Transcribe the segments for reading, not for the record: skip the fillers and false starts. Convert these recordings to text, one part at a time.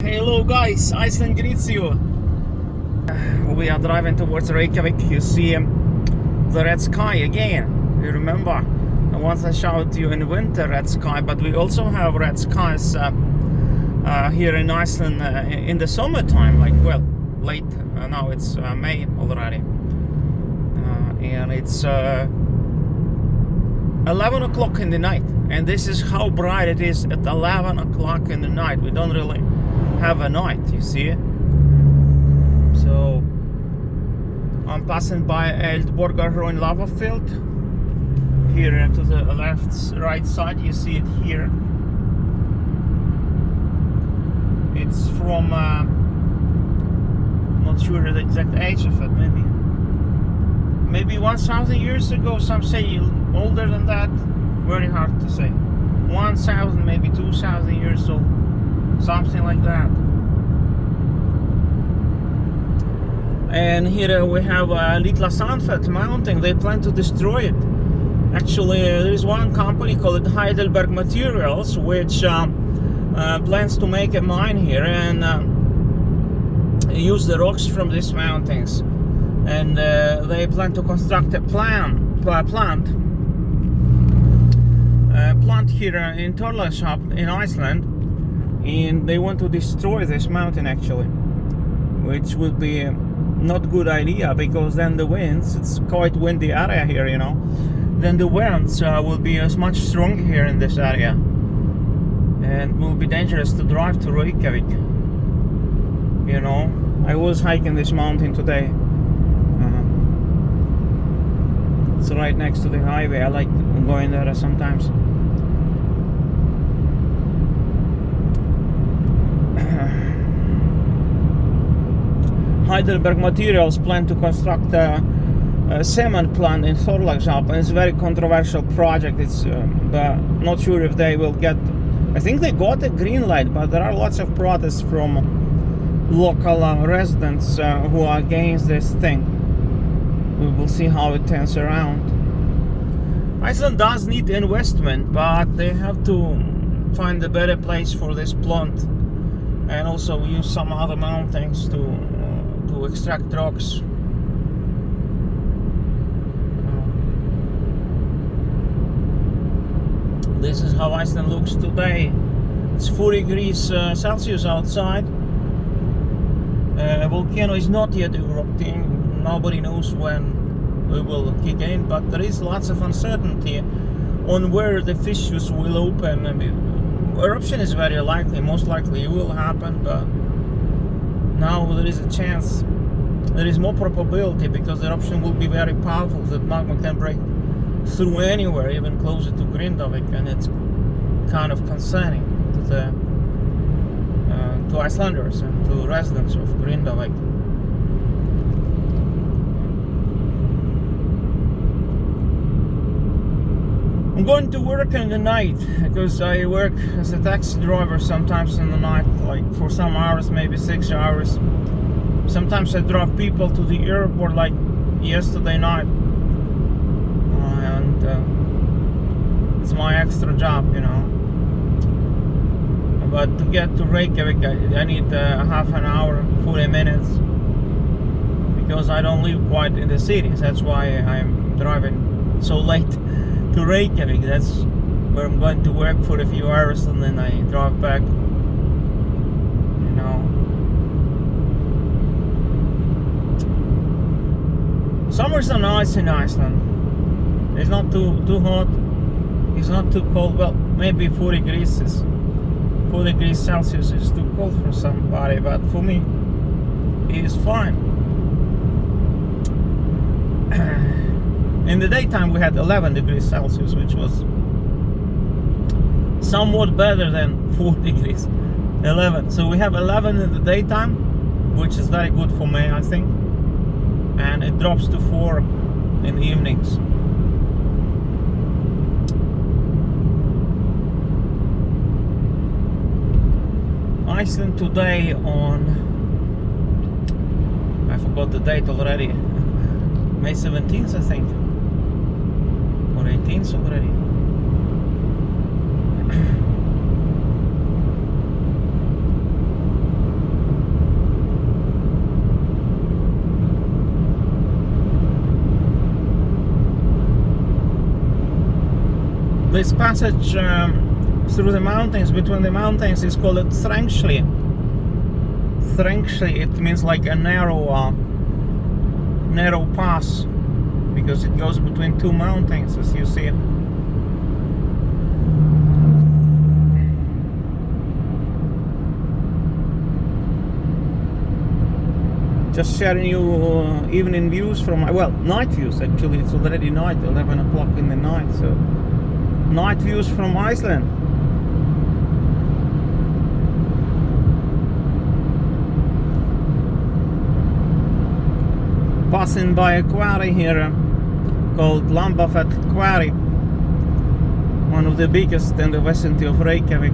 Hello guys, Iceland greets you. We are driving towards Reykjavik. You see the red sky again. You remember once I showed you in winter red sky, but we also have red skies here in Iceland in the summertime, like, well, late. Now it's May already, and it's 11 o'clock in the night, and this is how bright it is at 11 o'clock in the night. We don't really have a night, you see. So I'm passing by Eldborgarhraun lava field. Here to the right side, you see it here. It's from not sure the exact age of it, maybe 1,000 years ago. Some say older than that. Very hard to say. 1,000, maybe 2,000 years old, something like that. And here we have Litla Sandfell mountain. They plan to destroy it. Actually, there is one company called Heidelberg Materials which plans to make a mine here and use the rocks from these mountains. And they plan to construct a plant here in Thorlagshavn in Iceland, and they want to destroy this mountain actually, which would be not good idea, because then the winds, it's quite windy area here, you know, then the winds will be much stronger here in this area, and will be dangerous to drive to Reykjavik. You know, I was hiking this mountain today. It's right next to the highway. I like going there sometimes. Heidelberg Materials plan to construct a cement plant in Thorlagshavn. It's a very controversial project. It's but not sure if they will get. I think they got a green light, but there are lots of protests from local residents who are against this thing. We will see how it turns around. Iceland does need investment, but they have to find a better place for this plant, and also use some other mountains to extract rocks. This is how Iceland looks today. It's 4 degrees Celsius outside. Volcano is not yet erupting. Nobody knows when it will kick in, but there is lots of uncertainty on where the fissures will open. I mean, eruption is very likely, most likely it will happen, but now there is a chance, there is more probability, because the eruption will be very powerful, that magma can break through anywhere, even closer to Grindavik, and it's kind of concerning to Icelanders and to residents of Grindavik. I'm going to work in the night, because I work as a taxi driver sometimes in the night, like for some hours, maybe 6 hours. Sometimes I drive people to the airport, like yesterday night, and it's my extra job, you know. But to get to Reykjavik, I need half an hour, 40 minutes, because I don't live quite in the city. That's why I'm driving so late to Reykjavik. That's where I'm going to work for a few hours, and then I drive back, you know. Summers are nice in Iceland. It's not too hot, it's not too cold. Well, maybe 4 degrees Celsius is too cold for somebody, but for me it is fine. In the daytime we had 11 degrees Celsius, which was somewhat better than 4 degrees. 11. So we have 11 in the daytime, which is very good for me, I think. And it drops to 4 in the evenings. Iceland today on, I forgot the date already, May 17th, I think. Or 18th already. This passage through the mountains, between the mountains, is called Thrangsli. Thrangsli, it means like a narrow pass, because it goes between two mountains, as you see. Just sharing you evening views from, well, night views actually. It's already night, 11 o'clock in the night, so night views from Iceland. Passing by a quarry here called Lambafell Quarry, one of the biggest in the vicinity of Reykjavik.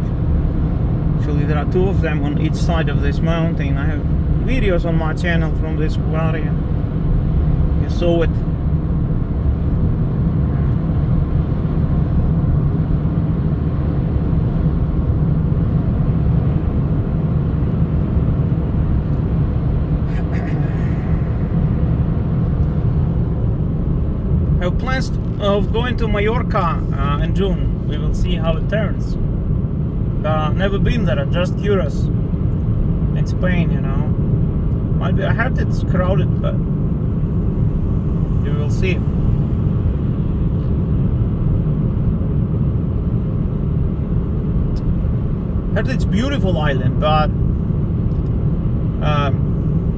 Actually, there are two of them on each side of this mountain. I have videos on my channel from this quarry. You saw it. I have plans of going to Mallorca in June. We will see how it turns. Never been there, just curious. In Spain, you know. Might be, I heard it's crowded, but you will see. Heard it's beautiful island, but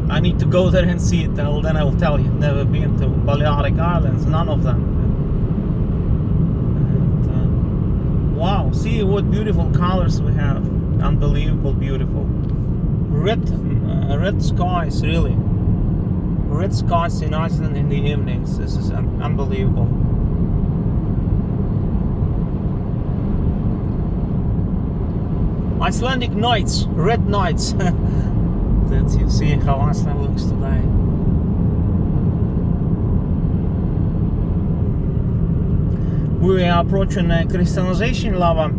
I need to go there and see it. Then I'll tell you. Never been to Balearic Islands, none of them. And, wow, see what beautiful colors we have. Unbelievable, beautiful. Red skies, really. Red skies in Iceland in the evenings. This is unbelievable. Icelandic nights, red nights. That you see how Iceland looks today. We are approaching crystallization lava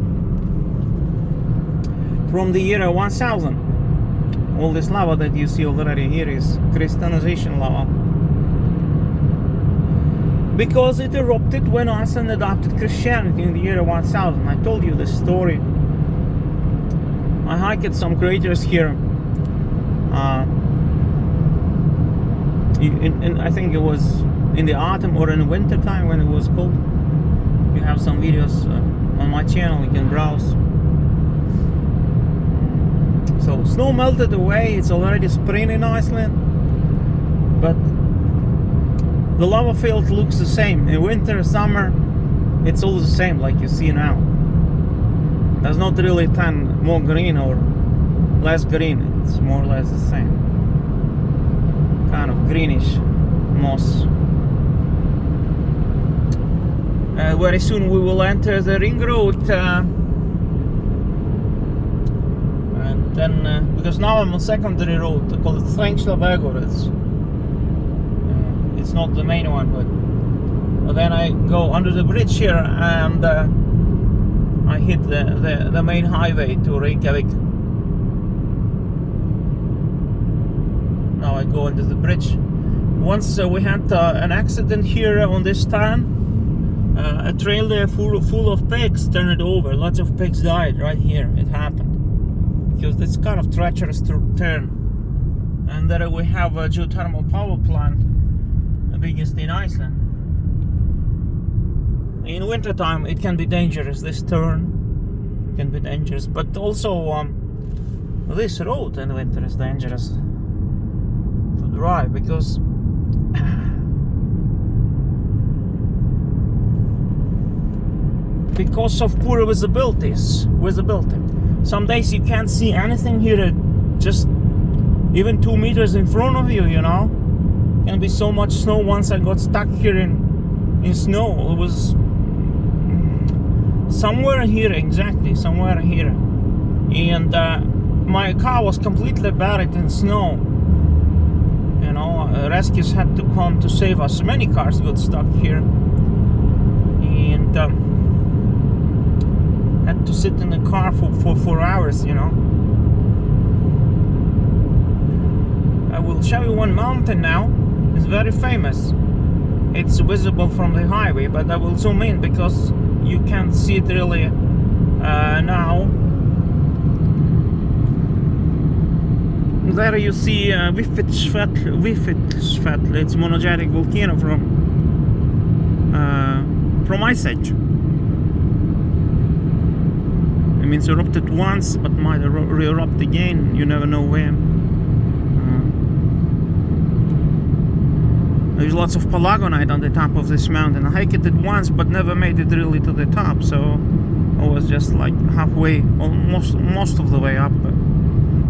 from the year 1000. All this lava that you see already here is crystallization lava, because it erupted when Iceland adopted Christianity in the year 1000. I told you this story. I hiked some craters here. I think it was in the autumn or in the winter time when it was cold. You have some videos on my channel, you can browse. So snow melted away, it's already spring in Iceland, but the lava field looks the same. In winter, summer, it's all the same like you see now. There's not really turn more green or less green, it's more or less the same. Kind of greenish moss. Very soon we will enter the ring road. Then, because now I'm on secondary road, they call it Thrangslavegor. It's not the main one, but then I go under the bridge here and I hit the main highway to Reykjavik. Now I go under the bridge. Once we had an accident here on this town. A trail there full of pigs turned over. Lots of pigs died right here. It happened. Because it's kind of treacherous to turn. And there we have a geothermal power plant, the biggest in Iceland. In wintertime it can be dangerous, this turn can be dangerous, but also this road in winter is dangerous to drive, because of poor visibility. Some days you can't see anything here, just even 2 meters in front of you, you know. Can be so much snow. Once I got stuck here in snow. It was somewhere here, exactly, somewhere here. And my car was completely buried in snow. You know, rescues had to come to save us. Many cars got stuck here. And had to sit in the car for 4 hours, you know. I will show you one mountain now. It's very famous. It's visible from the highway, but I will zoom in because you can't see it really now. There you see Vifilsfell. It's monogenic volcano from Ice Age. It means erupted once, but might re-erupt again. You never know when. There's lots of palagonite on the top of this mountain. I hiked it once, but never made it really to the top. So I was just like halfway, almost most of the way up. But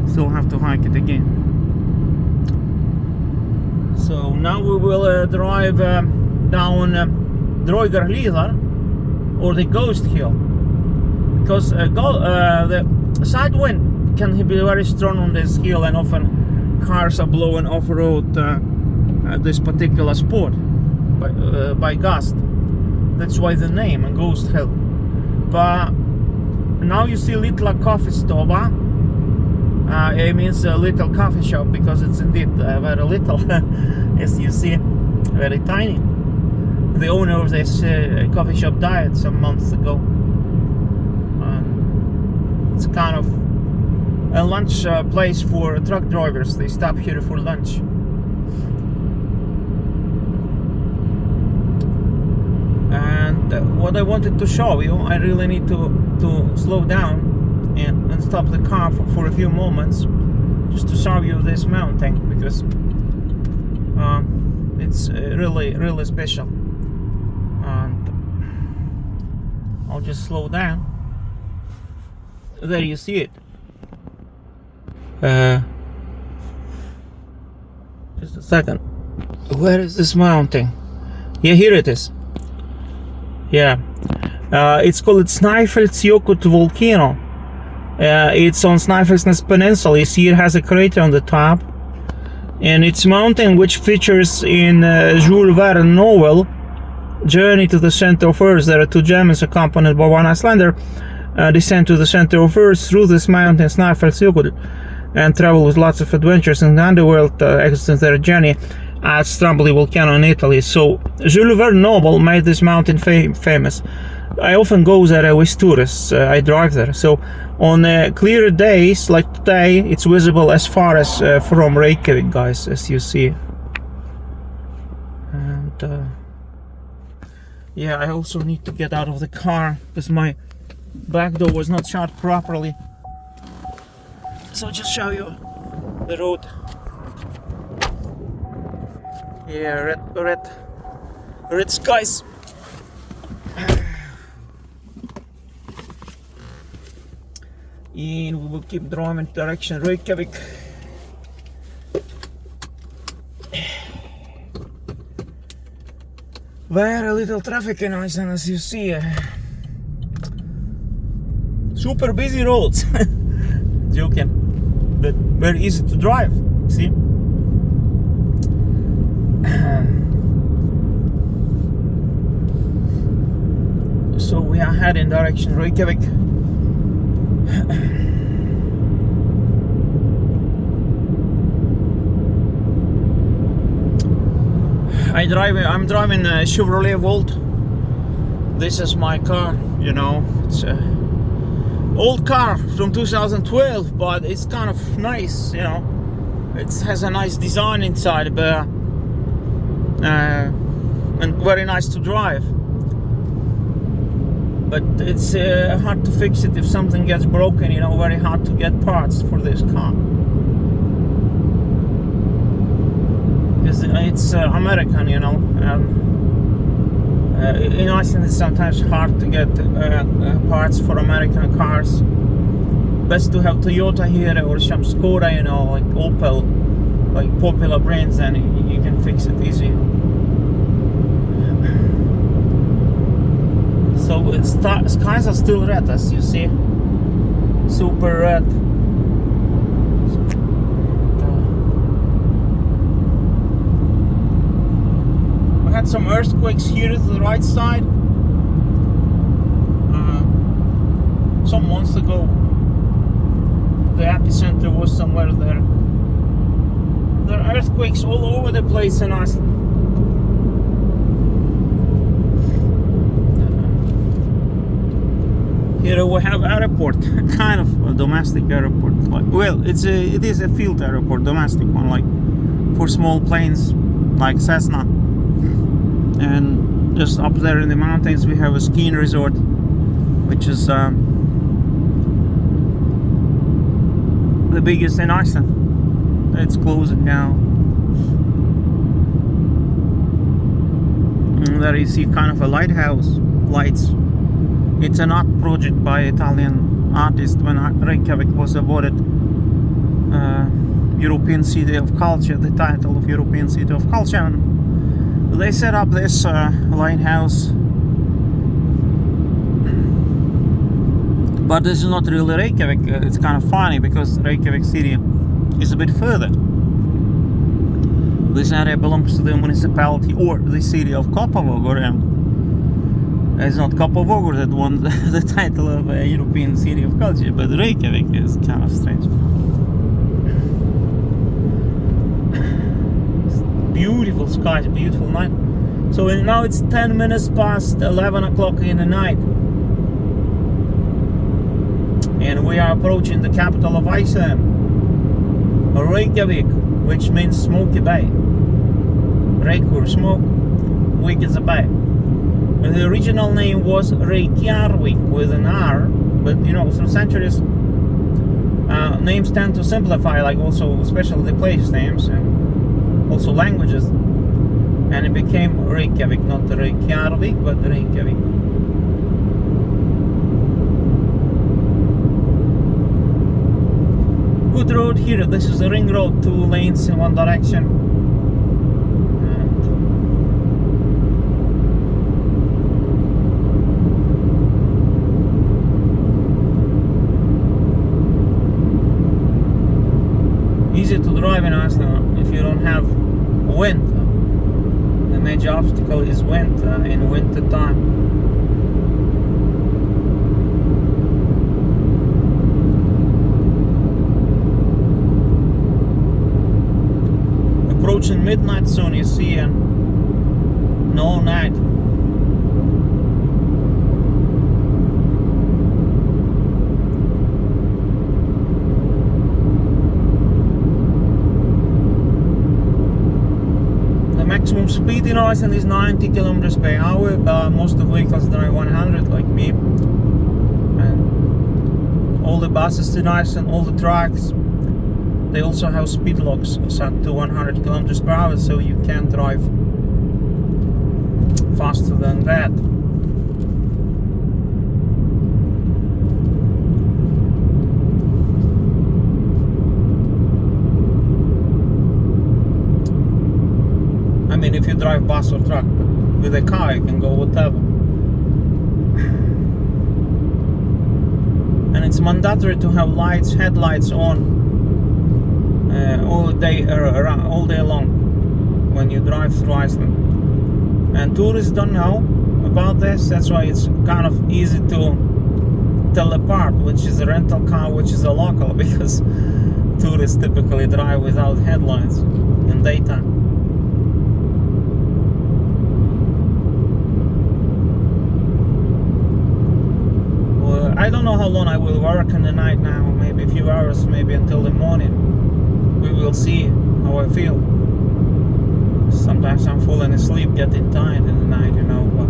still have to hike it again. So now we will drive down Draugarhlíðar, or the Ghost Hill, because the side wind can be very strong on this hill, and often cars are blowing off-road this particular spot by gust. That's why the name, Ghost Hill. But now you see Litla coffee stova. It means a little coffee shop, because it's indeed very little, as you see, very tiny. The owner of this coffee shop died some months ago. It's kind of a lunch place for truck drivers. They stop here for lunch. And what I wanted to show you, I really need to slow down and stop the car for a few moments, just to show you this mountain, because it's really special. And I'll just slow down. There you see it. Just a second. Where is this mountain? Yeah, here it is. Yeah, it's called Snæfellsjökull volcano. It's on Snæfellsnes Peninsula. You see it has a crater on the top, and it's a mountain which features in Jules Verne novel Journey to the Center of Earth. There are two Germans accompanied by one Icelander descend to the center of Earth through this mountain Snæfellsjökull and travel with lots of adventures in the underworld, extend their journey at Stromboli volcano in Italy. So Jules Verne novel made this mountain famous. I often go there with tourists. I drive there. So on clear days like today, it's visible as far as from Reykjavik, guys, as you see. And yeah, I also need to get out of the car because my back door was not shut properly. So I'll just show you the road. Yeah, red skies. And we will keep driving direction Reykjavik. Very little traffic in Iceland, as you see. Super busy roads. Joking, but very easy to drive. See? So we are heading direction Reykjavik. I'm driving a Chevrolet Volt. This is my car, you know. It's a old car from 2012, but it's kind of nice, you know. It has a nice design inside, but and very nice to drive. But it's hard to fix it if something gets broken, you know. Very hard to get parts for this car. Because it's American, you know. In Iceland it's sometimes hard to get parts for American cars. Best to have Toyota here or some Skoda, you know, like Opel, like popular brands, and you can fix it easy. So skies are still red, as you see, super red. We had some earthquakes here to the right side some months ago. The epicenter was somewhere there. There are earthquakes all over the place in Iceland. Here we have airport, kind of a domestic airport. Well, it is a field airport, domestic one, like for small planes, like Cessna. And just up there in the mountains, we have a skiing resort, which is the biggest in Iceland. It's closing now. And there you see kind of a lighthouse, lights. It's an art project by Italian artist when Reykjavik was awarded European City of Culture, the title of European City of Culture. And they set up this lighthouse. But this is not really Reykjavik. It's kind of funny because Reykjavik city is a bit further. This area belongs to the municipality or the city of Koppavogur, and it's not Koppavogur that won the title of European City of Culture, but Reykjavik is kind of strange. Beautiful skies, beautiful night. So now it's 10 minutes past 11 o'clock in the night. And we are approaching the capital of Iceland, Reykjavik, which means smoky bay. Reykur, smoke, Vik is a bay. And the original name was Reykjavik with an R, but you know, through centuries, names tend to simplify, like also especially the place names and also languages. And it became Reykjavik, not Reykjavik, but Reykjavik. Good road here. This is a ring road, 2 lanes in one direction. Easy to drive in Iceland if you don't have wind. The major obstacle is wind in winter time. Approaching midnight soon, you see, and no night. The maximum speed in Iceland is 90 kilometers per hour, but most of the vehicles drive 100, like me. And all the buses in Iceland, all the trucks, they also have speed locks set to 100 kilometers per hour, so you can't drive faster than that. I mean, if you drive bus or truck, but with a car you can go whatever. And it's mandatory to have headlights on all day long when you drive through Iceland. And tourists don't know about this, that's why it's kind of easy to tell apart which is a rental car, which is a local, because tourists typically drive without headlights in daytime. Well, I don't know how long I will work in the night now, maybe a few hours, maybe until the morning. We will see how I feel. Sometimes I'm falling asleep, getting tired in the night, you know. But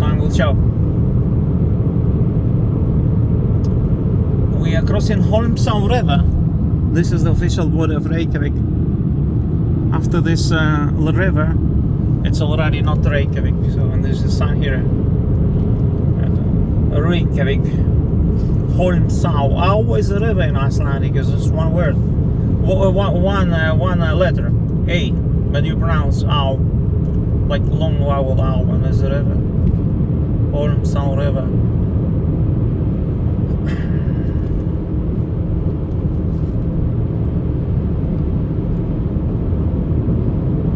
time will show. We are crossing Holmsá River. This is the official border of Reykjavik. After this river, it's already not Reykjavik. So, and there's a sign here, Reykjavik, Holmsá. Always a river in Icelandic is just one word, one letter, A, but you pronounce Á, like long vowel Á, and there's a river, Holmsá River.